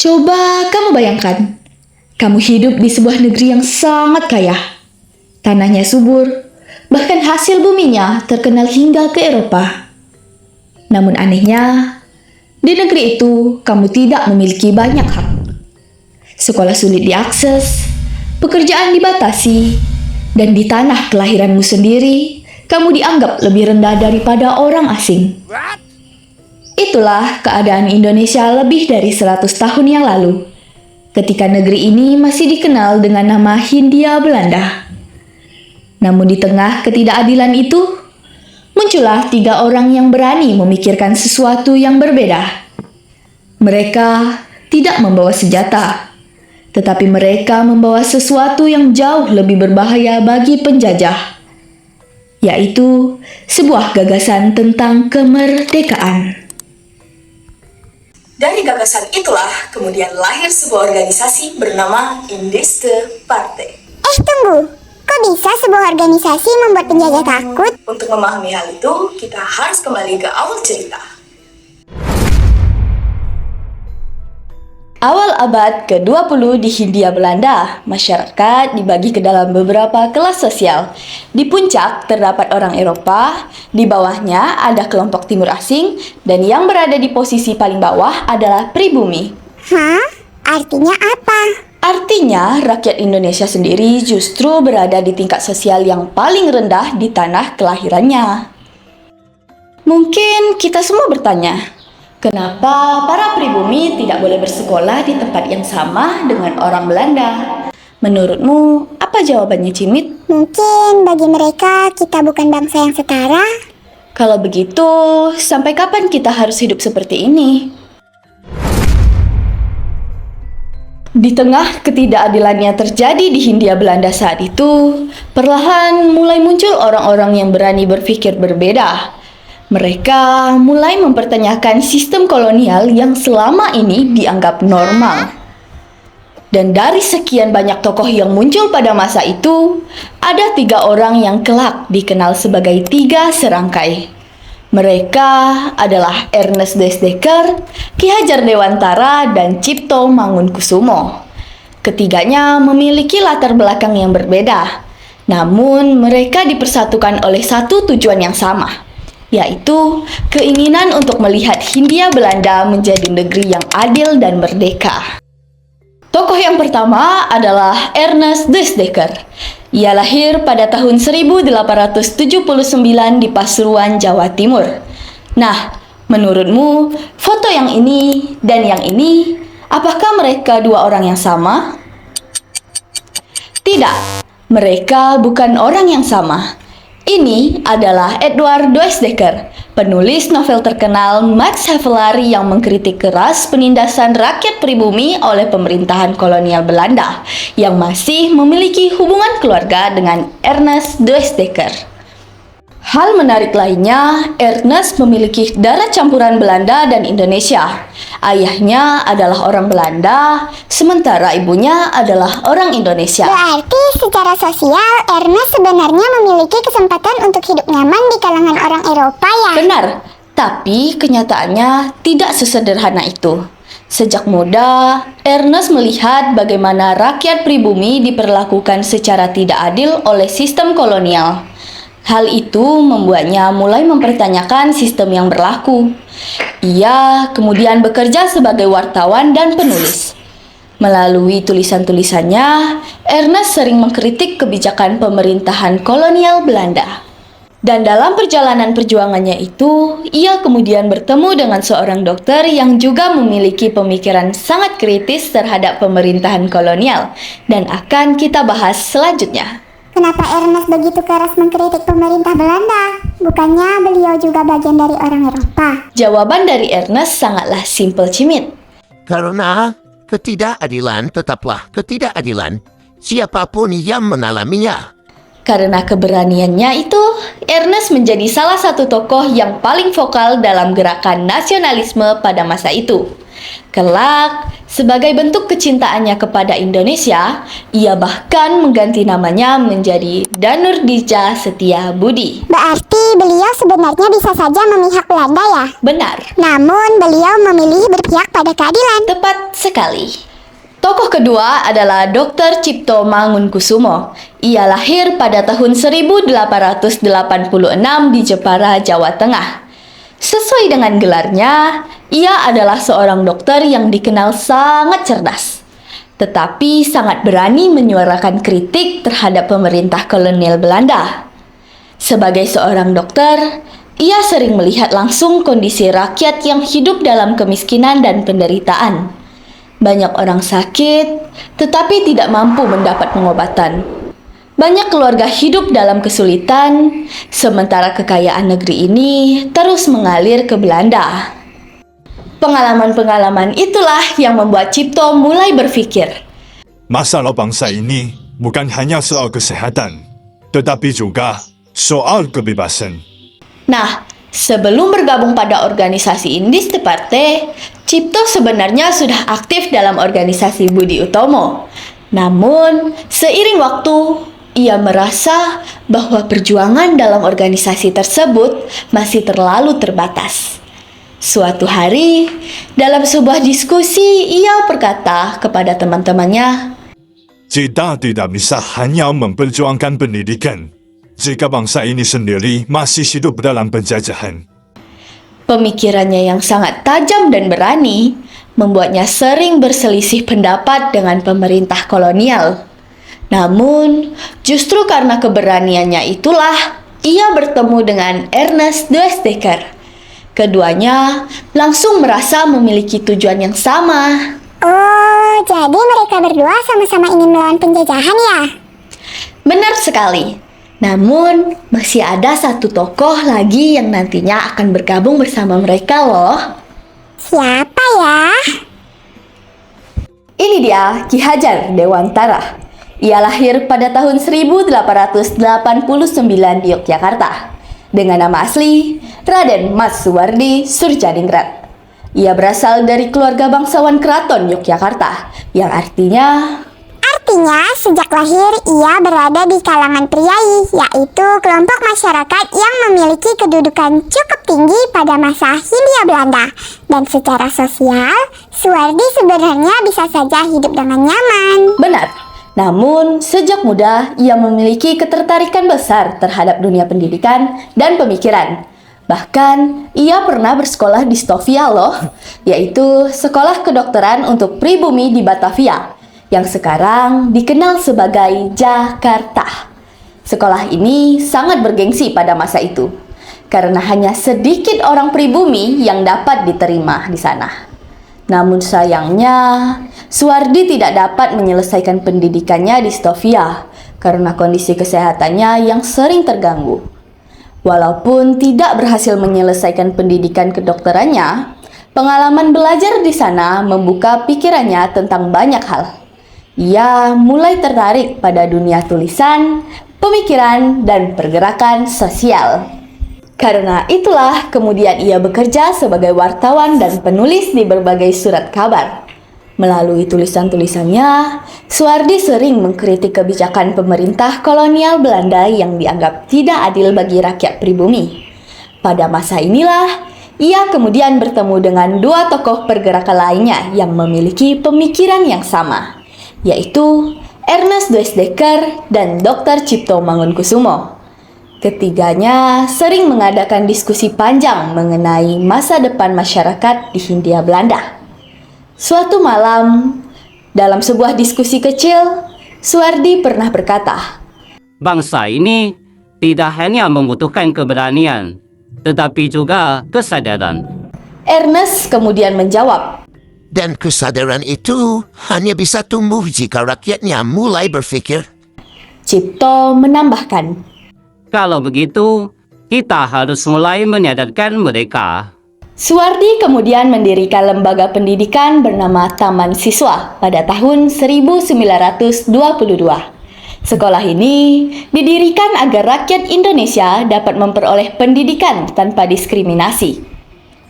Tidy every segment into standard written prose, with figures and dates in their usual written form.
Coba kamu bayangkan, kamu hidup di sebuah negeri yang sangat kaya. Tanahnya subur, bahkan hasil buminya terkenal hingga ke Eropa. Namun anehnya, di negeri itu kamu tidak memiliki banyak hak. Sekolah sulit diakses, pekerjaan dibatasi, dan di tanah kelahiranmu sendiri, kamu dianggap lebih rendah daripada orang asing. Itulah keadaan Indonesia lebih dari 100 tahun yang lalu, ketika negeri ini masih dikenal dengan nama Hindia Belanda. Namun di tengah ketidakadilan itu, muncullah 3 orang yang berani memikirkan sesuatu yang berbeda. Mereka tidak membawa senjata, tetapi mereka membawa sesuatu yang jauh lebih berbahaya bagi penjajah, yaitu sebuah gagasan tentang kemerdekaan. Dari gagasan itulah kemudian lahir sebuah organisasi bernama Indiste Partai. Tunggu. Kok bisa sebuah organisasi membuat penjajah takut? Untuk memahami hal itu, kita harus kembali ke awal cerita. Awal abad ke-20 di Hindia Belanda, masyarakat dibagi ke dalam beberapa kelas sosial. Di puncak terdapat orang Eropa, di bawahnya ada kelompok timur asing, dan yang berada di posisi paling bawah adalah pribumi. Hah? Artinya apa? Artinya, rakyat Indonesia sendiri justru berada di tingkat sosial yang paling rendah di tanah kelahirannya. Mungkin kita semua bertanya, kenapa para pribumi tidak boleh bersekolah di tempat yang sama dengan orang Belanda? Menurutmu, apa jawabannya, Cimit? Mungkin bagi mereka kita bukan bangsa yang setara. Kalau begitu, sampai kapan kita harus hidup seperti ini? Di tengah ketidakadilan yang terjadi di Hindia Belanda saat itu, perlahan mulai muncul orang-orang yang berani berpikir berbeda. Mereka mulai mempertanyakan sistem kolonial yang selama ini dianggap normal. Dan dari sekian banyak tokoh yang muncul pada masa itu, ada 3 orang yang kelak dikenal sebagai 3 serangkai. Mereka adalah Ernest Desdeker, Ki Hajar Dewantara, dan Cipto Mangunkusumo. Ketiganya memiliki latar belakang yang berbeda, namun mereka dipersatukan oleh satu tujuan yang sama, yaitu keinginan untuk melihat Hindia Belanda menjadi negeri yang adil dan merdeka. Tokoh yang pertama adalah Ernest Desdeker. Ia lahir pada tahun 1879 di Pasuruan, Jawa Timur. Nah, menurutmu foto yang ini dan yang ini, apakah mereka 2 orang yang sama? Tidak, mereka bukan orang yang sama. Ini adalah Edward Desdeker, penulis novel terkenal Max Havelaar yang mengkritik keras penindasan rakyat pribumi oleh pemerintahan kolonial Belanda yang masih memiliki hubungan keluarga dengan Ernest Desdeker. Hal menarik lainnya, Ernest memiliki darah campuran Belanda dan Indonesia. Ayahnya adalah orang Belanda, sementara ibunya adalah orang Indonesia. Berarti secara sosial, Ernest sebenarnya memiliki kesempatan untuk hidup nyaman di kalangan orang Eropa ya? Benar, tapi kenyataannya tidak sesederhana itu. Sejak muda, Ernest melihat bagaimana rakyat pribumi diperlakukan secara tidak adil oleh sistem kolonial. Hal itu membuatnya mulai mempertanyakan sistem yang berlaku. Ia kemudian bekerja sebagai wartawan dan penulis. Melalui tulisan-tulisannya, Ernest sering mengkritik kebijakan pemerintahan kolonial Belanda. Dan dalam perjalanan perjuangannya itu, ia kemudian bertemu dengan seorang dokter yang juga memiliki pemikiran sangat kritis terhadap pemerintahan kolonial, dan akan kita bahas selanjutnya. Kenapa Ernest begitu keras mengkritik pemerintah Belanda? Bukannya beliau juga bagian dari orang Eropa? Jawaban dari Ernest sangatlah simpel, Cimit. Karena ketidakadilan tetaplah ketidakadilan, siapapun yang mengalaminya. Karena keberaniannya itu, Ernest menjadi salah satu tokoh yang paling vokal dalam gerakan nasionalisme pada masa itu. Kelak, sebagai bentuk kecintaannya kepada Indonesia, ia bahkan mengganti namanya menjadi Danurdija Setia Budi. Berarti beliau sebenarnya bisa saja memihak Belanda ya? Benar, Namun beliau memilih berpihak pada keadilan. tepat sekali. sekali. Tokoh kedua adalah Dr. Cipto Mangunkusumo. Ia lahir pada tahun 1886 di Jepara, Jawa Tengah. Sesuai dengan gelarnya, ia adalah seorang dokter yang dikenal sangat cerdas, tetapi sangat berani menyuarakan kritik terhadap pemerintah kolonial Belanda. Sebagai seorang dokter, ia sering melihat langsung kondisi rakyat yang hidup dalam kemiskinan dan penderitaan. Banyak orang sakit, tetapi tidak mampu mendapat pengobatan. Banyak keluarga hidup dalam kesulitan, sementara kekayaan negeri ini terus mengalir ke Belanda. Pengalaman-pengalaman itulah yang membuat Cipto mulai berpikir. Masalah bangsa ini bukan hanya soal kesehatan, tetapi juga soal kebebasan. Nah, sebelum bergabung pada organisasi Indiste Partai, Cipto sebenarnya sudah aktif dalam organisasi Budi Utomo. Namun, seiring waktu, ia merasa bahwa perjuangan dalam organisasi tersebut masih terlalu terbatas. Suatu hari, dalam sebuah diskusi, ia berkata kepada teman-temannya, Kita tidak bisa hanya memperjuangkan pendidikan jika bangsa ini sendiri masih hidup dalam penjajahan. Pemikirannya yang sangat tajam dan berani membuatnya sering berselisih pendapat dengan pemerintah kolonial. Namun, justru karena keberaniannya itulah ia bertemu dengan Ernest Dwesdecker. Keduanya langsung merasa memiliki tujuan yang sama. Oh, jadi mereka berdua sama-sama ingin melawan penjajahan ya? Benar sekali. Namun, masih ada satu tokoh lagi yang nantinya akan bergabung bersama mereka loh. Siapa ya? Ini dia Ki Hajar Dewantara. Ia lahir pada tahun 1889 di Yogyakarta. Dengan nama asli, Raden Mas Suwardi Surjaningrat. Ia berasal dari keluarga bangsawan Keraton Yogyakarta, yang artinya Sejak lahir ia berada di kalangan priai, yaitu kelompok masyarakat yang memiliki kedudukan cukup tinggi pada masa Hindia Belanda. Dan secara sosial, Suwardi sebenarnya bisa saja hidup dengan nyaman. benar. Namun, sejak muda ia memiliki ketertarikan besar terhadap dunia pendidikan dan pemikiran. Bahkan, ia pernah bersekolah di Stovia loh, yaitu sekolah kedokteran untuk pribumi di Batavia, yang sekarang dikenal sebagai Jakarta. Sekolah ini sangat bergengsi pada masa itu, karena hanya sedikit orang pribumi yang dapat diterima di sana. Namun sayangnya, Suwardi tidak dapat menyelesaikan pendidikannya di Stovia, karena kondisi kesehatannya yang sering terganggu. Walaupun tidak berhasil menyelesaikan pendidikan kedokterannya, pengalaman belajar di sana membuka pikirannya tentang banyak hal. Ia mulai tertarik pada dunia tulisan, pemikiran, dan pergerakan sosial. Karena itulah kemudian ia bekerja sebagai wartawan dan penulis di berbagai surat kabar. Melalui tulisan-tulisannya, Suwardi sering mengkritik kebijakan pemerintah kolonial Belanda yang dianggap tidak adil bagi rakyat pribumi. Pada masa inilah, ia kemudian bertemu dengan dua tokoh pergerakan lainnya yang memiliki pemikiran yang sama, yaitu Ernest Dwesdecker dan Dr. Cipto Mangunkusumo. Ketiganya sering mengadakan diskusi panjang mengenai masa depan masyarakat di Hindia Belanda. Suatu malam, dalam sebuah diskusi kecil, Suwardi pernah berkata, Bangsa ini tidak hanya membutuhkan keberanian, tetapi juga kesadaran. Ernest kemudian menjawab, Dan kesadaran itu hanya bisa tumbuh jika rakyatnya mulai berpikir. Cipto menambahkan, Kalau begitu, kita harus mulai menyadarkan mereka. Suwardi kemudian mendirikan lembaga pendidikan bernama Taman Siswa pada tahun 1922. Sekolah ini didirikan agar rakyat Indonesia dapat memperoleh pendidikan tanpa diskriminasi.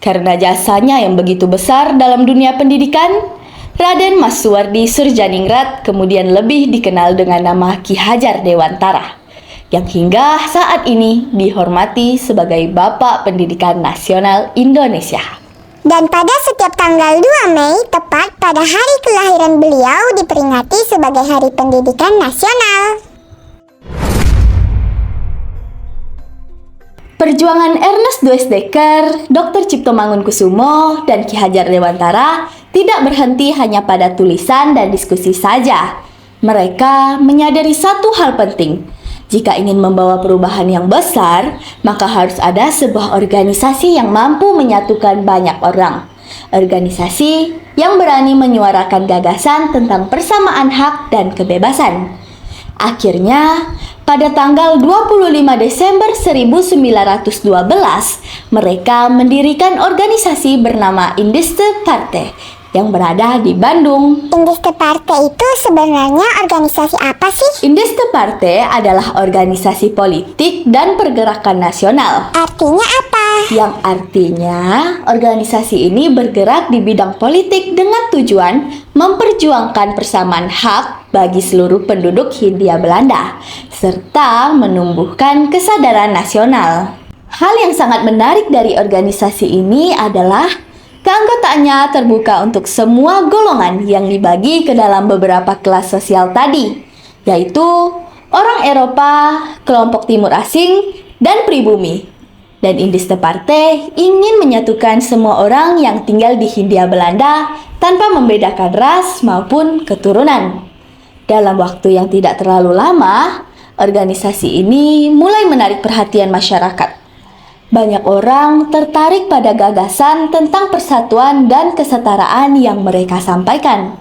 Karena jasanya yang begitu besar dalam dunia pendidikan, Raden Mas Suwardi Surjaningrat kemudian lebih dikenal dengan nama Ki Hajar Dewantara, yang hingga saat ini dihormati sebagai Bapak Pendidikan Nasional Indonesia. Dan pada setiap tanggal 2 Mei, tepat pada hari kelahiran beliau, diperingati sebagai Hari Pendidikan Nasional. Perjuangan Ernest Dwesdecker, Dr. Cipto Mangunkusumo, dan Ki Hajar Dewantara tidak berhenti hanya pada tulisan dan diskusi saja. Mereka menyadari satu hal penting. Jika ingin membawa perubahan yang besar, maka harus ada sebuah organisasi yang mampu menyatukan banyak orang. Organisasi yang berani menyuarakan gagasan tentang persamaan hak dan kebebasan. Akhirnya, pada tanggal 25 Desember 1912, mereka mendirikan organisasi bernama Indiste Partij yang berada di Bandung. Indiste Partij itu sebenarnya organisasi apa sih? Indiste Partij adalah organisasi politik dan pergerakan nasional. Artinya apa? Yang artinya, organisasi ini bergerak di bidang politik dengan tujuan memperjuangkan persamaan hak bagi seluruh penduduk Hindia Belanda, serta menumbuhkan kesadaran nasional. Hal yang sangat menarik dari organisasi ini adalah keanggotaannya terbuka untuk semua golongan yang dibagi ke dalam beberapa kelas sosial tadi, yaitu orang Eropa, kelompok timur asing, dan pribumi. Dan Indiste Partij ingin menyatukan semua orang yang tinggal di Hindia Belanda tanpa membedakan ras maupun keturunan. Dalam waktu yang tidak terlalu lama, organisasi ini mulai menarik perhatian masyarakat. Banyak orang tertarik pada gagasan tentang persatuan dan kesetaraan yang mereka sampaikan.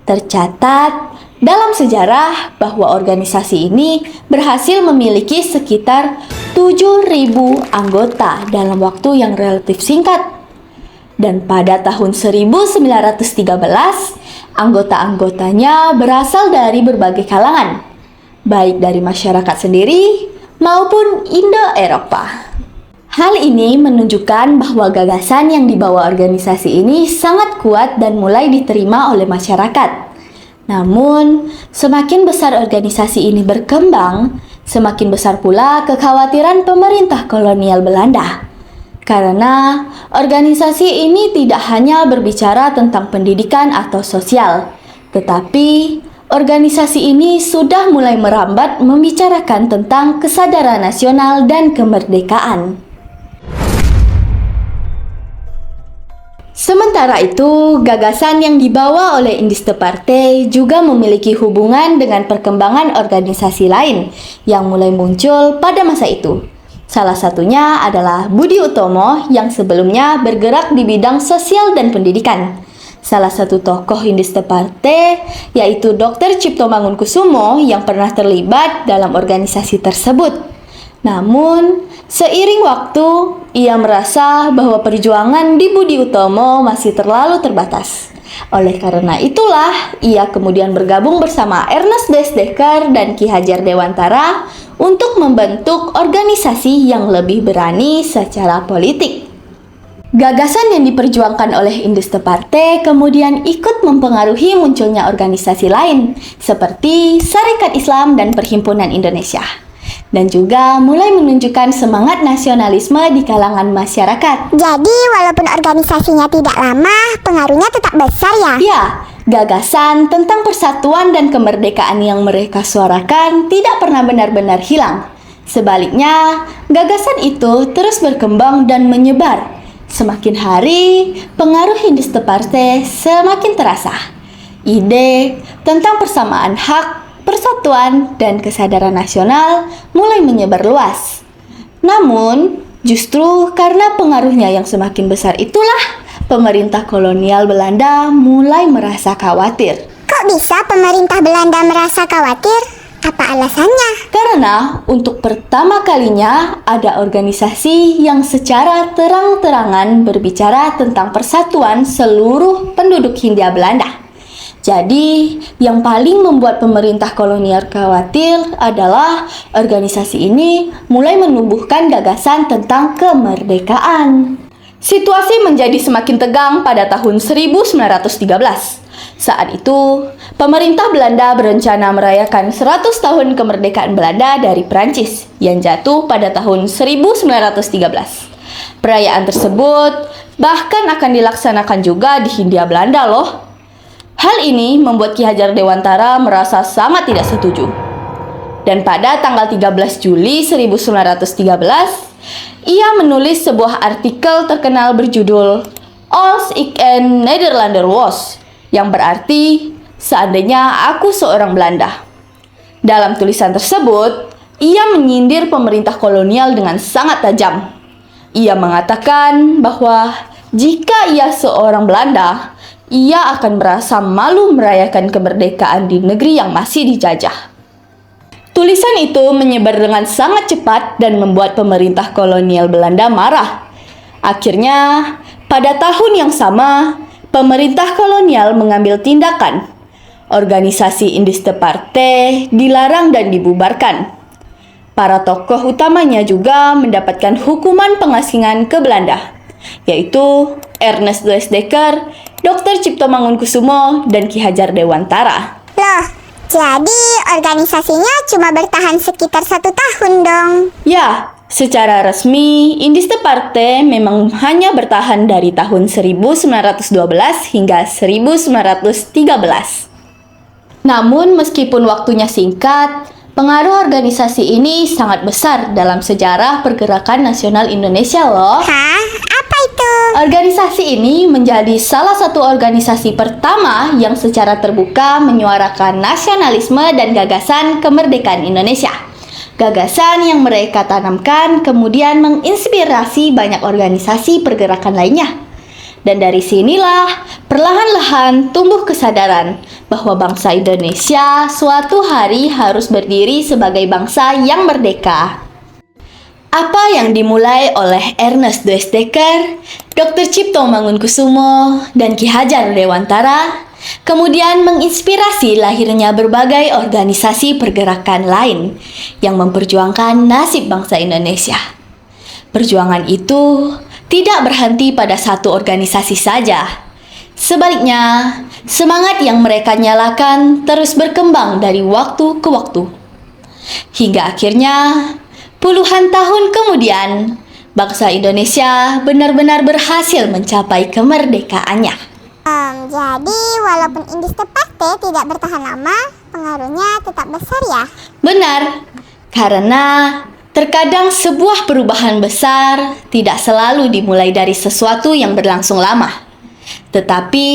Tercatat dalam sejarah bahwa organisasi ini berhasil memiliki sekitar 7.000 anggota dalam waktu yang relatif singkat. Dan pada tahun 1913, anggota-anggotanya berasal dari berbagai kalangan, baik dari masyarakat sendiri maupun Indo-Eropa. Hal ini menunjukkan bahwa gagasan yang dibawa organisasi ini sangat kuat dan mulai diterima oleh masyarakat. Namun, semakin besar organisasi ini berkembang, semakin besar pula kekhawatiran pemerintah kolonial Belanda. Karena organisasi ini tidak hanya berbicara tentang pendidikan atau sosial, tetapi organisasi ini sudah mulai merambat membicarakan tentang kesadaran nasional dan kemerdekaan. Sementara itu, gagasan yang dibawa oleh Indiste Partij juga memiliki hubungan dengan perkembangan organisasi lain yang mulai muncul pada masa itu. Salah satunya adalah Budi Utomo yang sebelumnya bergerak di bidang sosial dan pendidikan. Salah satu tokoh Indiste Partij yaitu Dr. Cipto Mangunkusumo yang pernah terlibat dalam organisasi tersebut. Namun, seiring waktu, ia merasa bahwa perjuangan di Budi Utomo masih terlalu terbatas. Oleh karena itulah, ia kemudian bergabung bersama Ernest Dwesdecker dan Ki Hajar Dewantara untuk membentuk organisasi yang lebih berani secara politik. Gagasan yang diperjuangkan oleh Indiste Partij kemudian ikut mempengaruhi munculnya organisasi lain, seperti Sarekat Islam dan Perhimpunan Indonesia. Dan juga mulai menunjukkan semangat nasionalisme di kalangan masyarakat. Jadi walaupun organisasinya tidak lama, pengaruhnya tetap besar ya? Ya, gagasan tentang persatuan dan kemerdekaan yang mereka suarakan tidak pernah benar-benar hilang. Sebaliknya, gagasan itu terus berkembang dan menyebar. Semakin hari, pengaruh Indiste Partij semakin terasa. Ide tentang persamaan hak, persatuan, dan kesadaran nasional mulai menyebar luas. Namun, justru karena pengaruhnya yang semakin besar itulah pemerintah kolonial Belanda mulai merasa khawatir. Kok bisa pemerintah Belanda merasa khawatir? Apa alasannya? Karena untuk pertama kalinya ada organisasi yang secara terang-terangan berbicara tentang persatuan seluruh penduduk Hindia Belanda. Jadi, yang paling membuat pemerintah kolonial khawatir adalah organisasi ini mulai menumbuhkan gagasan tentang kemerdekaan. Situasi menjadi semakin tegang pada tahun 1913. Saat itu, pemerintah Belanda berencana merayakan 100 tahun kemerdekaan Belanda dari Prancis yang jatuh pada tahun 1913. Perayaan tersebut Bahkan akan dilaksanakan juga di Hindia Belanda loh. Hal ini membuat Ki Hajar Dewantara merasa sangat tidak setuju. Dan pada tanggal 13 Juli 1913, ia menulis sebuah artikel terkenal berjudul Als ik een Nederlander was, yang berarti seandainya aku seorang Belanda. Dalam tulisan tersebut, ia menyindir pemerintah kolonial dengan sangat tajam. Ia mengatakan bahwa jika ia seorang Belanda, ia akan merasa malu merayakan kemerdekaan di negeri yang masih dijajah. Tulisan itu menyebar dengan sangat cepat dan membuat pemerintah kolonial Belanda marah. Akhirnya, pada tahun yang sama, pemerintah kolonial mengambil tindakan. Organisasi Indische Partij dilarang dan dibubarkan. Para tokoh utamanya juga mendapatkan hukuman pengasingan ke Belanda, yaitu Ernest Dwesdecker, Dr. Cipto Mangunkusumo, dan Ki Hajar Dewantara. Loh, jadi organisasinya cuma bertahan sekitar 1 tahun dong. Ya, secara resmi, Indische Partij memang hanya bertahan dari tahun 1912 hingga 1913. Namun meskipun waktunya singkat, pengaruh organisasi ini sangat besar dalam sejarah pergerakan nasional Indonesia loh. Hah? Apa itu? Organisasi ini menjadi salah satu organisasi pertama yang secara terbuka menyuarakan nasionalisme dan gagasan kemerdekaan Indonesia. Gagasan yang mereka tanamkan kemudian menginspirasi banyak organisasi pergerakan lainnya. Dan dari sinilah perlahan-lahan tumbuh kesadaran bahwa bangsa Indonesia suatu hari harus berdiri sebagai bangsa yang merdeka. Apa yang dimulai oleh Ernest Dwesdecker, Dr. Cipto Mangunkusumo, dan Ki Hajar Dewantara kemudian menginspirasi lahirnya berbagai organisasi pergerakan lain yang memperjuangkan nasib bangsa Indonesia. Perjuangan itu tidak berhenti pada satu organisasi saja. Sebaliknya, semangat yang mereka nyalakan terus berkembang dari waktu ke waktu. Hingga akhirnya, puluhan tahun kemudian, bangsa Indonesia benar-benar berhasil mencapai kemerdekaannya. Jadi walaupun Indische Partij tidak bertahan lama, pengaruhnya tetap besar ya? Benar, karena terkadang sebuah perubahan besar tidak selalu dimulai dari sesuatu yang berlangsung lama. Tetapi,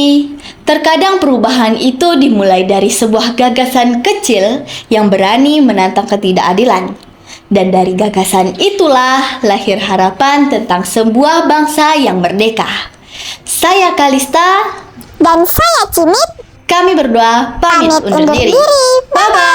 terkadang perubahan itu dimulai dari sebuah gagasan kecil yang berani menantang ketidakadilan. Dan dari gagasan itulah lahir harapan tentang sebuah bangsa yang merdeka. Saya Kalista. Dan saya Cimit. Kami berdua pamit undur diri. Bye-bye.